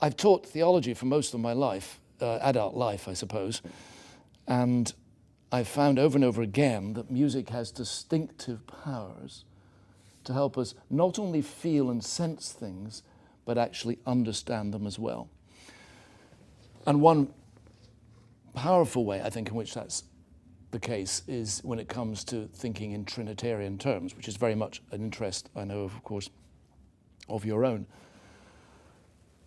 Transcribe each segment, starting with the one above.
I've taught theology for most of my life, adult life, I suppose, and I've found over and over again that music has distinctive powers to help us not only feel and sense things, but actually understand them as well. And one powerful way, I think, in which that's the case is when it comes to thinking in Trinitarian terms, which is very much an interest, I know, of course, of your own.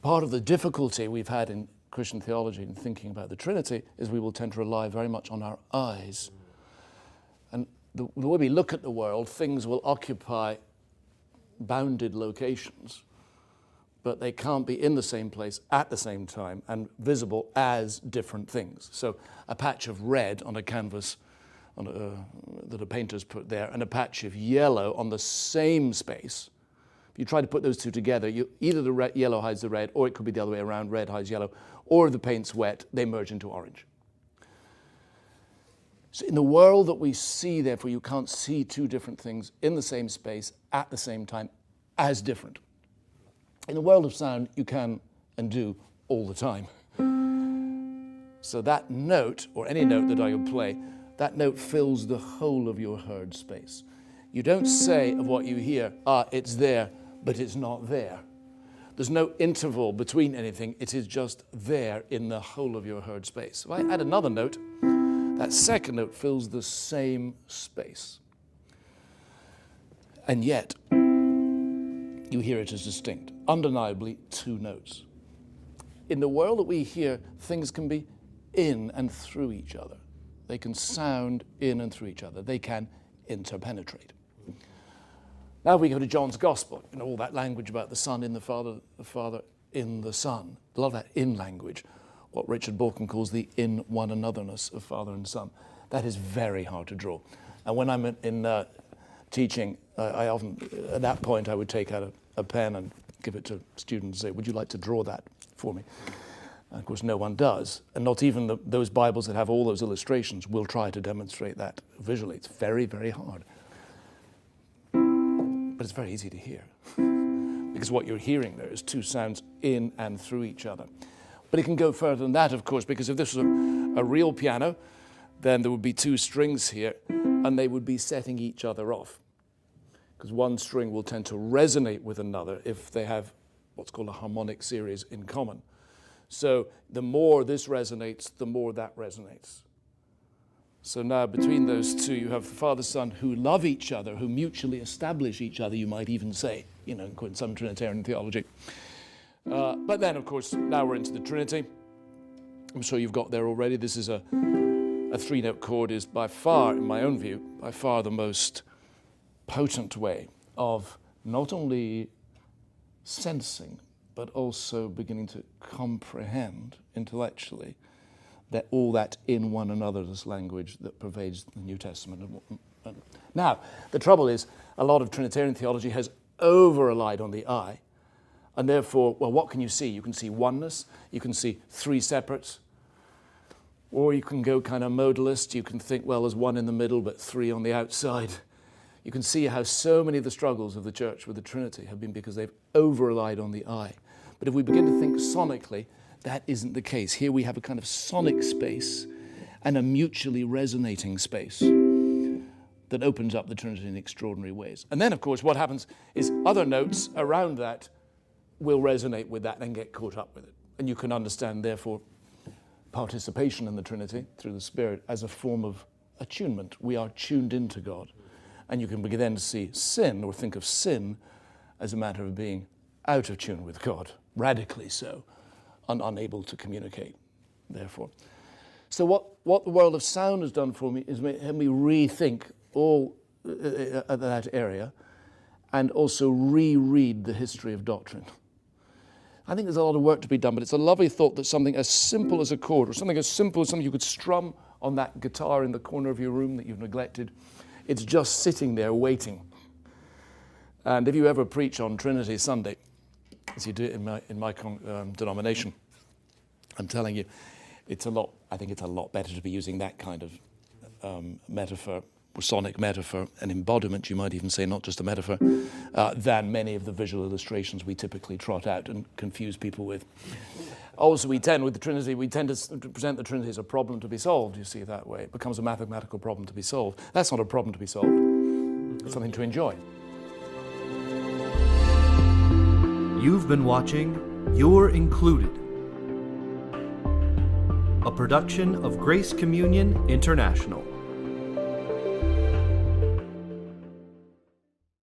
Part of the difficulty we've had in Christian theology in thinking about the Trinity is we will tend to rely very much on our eyes. And the way we look at the world, things will occupy bounded locations, but they can't be in the same place at the same time and visible as different things. So a patch of red on a canvas that a painter's put there and a patch of yellow on the same space, if you try to put those two together, either the yellow hides the red, or it could be the other way around, red hides yellow, or if the paint's wet, they merge into orange. So in the world that we see, therefore, you can't see two different things in the same space at the same time as different. In the world of sound, you can and do all the time. So that note, or any note that I would play, that note fills the whole of your heard space. You don't say of what you hear, it's there, but it's not there. There's no interval between anything. It is just there in the whole of your heard space. If I add another note, that second note fills the same space. And yet, you hear it as distinct, undeniably two notes. In the world that we hear, things can be in and through each other. They can sound in and through each other. They can interpenetrate. Now we go to John's Gospel, all that language about the Son in the Father in the Son. A lot of that in language, what Richard Borkham calls the in one anotherness of Father and Son. That is very hard to draw. And when I'm in teaching, I often, at that point, I would take out a pen and give it to students and say, would you like to draw that for me? And of course, no one does. And not even those Bibles that have all those illustrations will try to demonstrate that visually. It's very, very hard. But it's very easy to hear. Because what you're hearing there is two sounds in and through each other. But it can go further than that, of course, because if this was a real piano, then there would be two strings here, and they would be setting each other off. Because one string will tend to resonate with another if they have what's called a harmonic series in common. So the more this resonates, the more that resonates. So now between those two, you have the Father, Son, who love each other, who mutually establish each other, you might even say, in some Trinitarian theology. But then, of course, now we're into the Trinity. I'm sure you've got there already. This is a three-note chord is by far, in my own view, by far the most potent way of not only sensing, but also beginning to comprehend intellectually that all that in one another's language that pervades the New Testament. Now, the trouble is, a lot of Trinitarian theology has over-relied on the eye, and therefore, well, what can you see? You can see oneness, you can see three separates, or you can go kind of modalist, you can think, well, there's one in the middle, but three on the outside. You can see how so many of the struggles of the church with the Trinity have been because they've over-relied on the eye. But if we begin to think sonically, that isn't the case. Here we have a kind of sonic space and a mutually resonating space that opens up the Trinity in extraordinary ways. And then, of course, what happens is other notes around that will resonate with that and get caught up with it. And you can understand, therefore, participation in the Trinity through the Spirit as a form of attunement. We are tuned into God. And you can begin then to see sin, or think of sin, as a matter of being out of tune with God, radically so, and unable to communicate, therefore. So what the world of sound has done for me is made me rethink all that area and also reread the history of doctrine. I think there's a lot of work to be done, but it's a lovely thought that something as simple as a chord, or something as simple as something you could strum on that guitar in the corner of your room that you've neglected, it's just sitting there waiting. And if you ever preach on Trinity Sunday, as you do it in my denomination, I'm telling you, I think it's a lot better to be using that kind of metaphor sonic metaphor, an embodiment, you might even say, not just a metaphor, than many of the visual illustrations we typically trot out and confuse people with. Also, with the Trinity, we tend to present the Trinity as a problem to be solved, you see, that way. It becomes a mathematical problem to be solved. That's not a problem to be solved. It's something to enjoy. You've been watching You're Included, a production of Grace Communion International.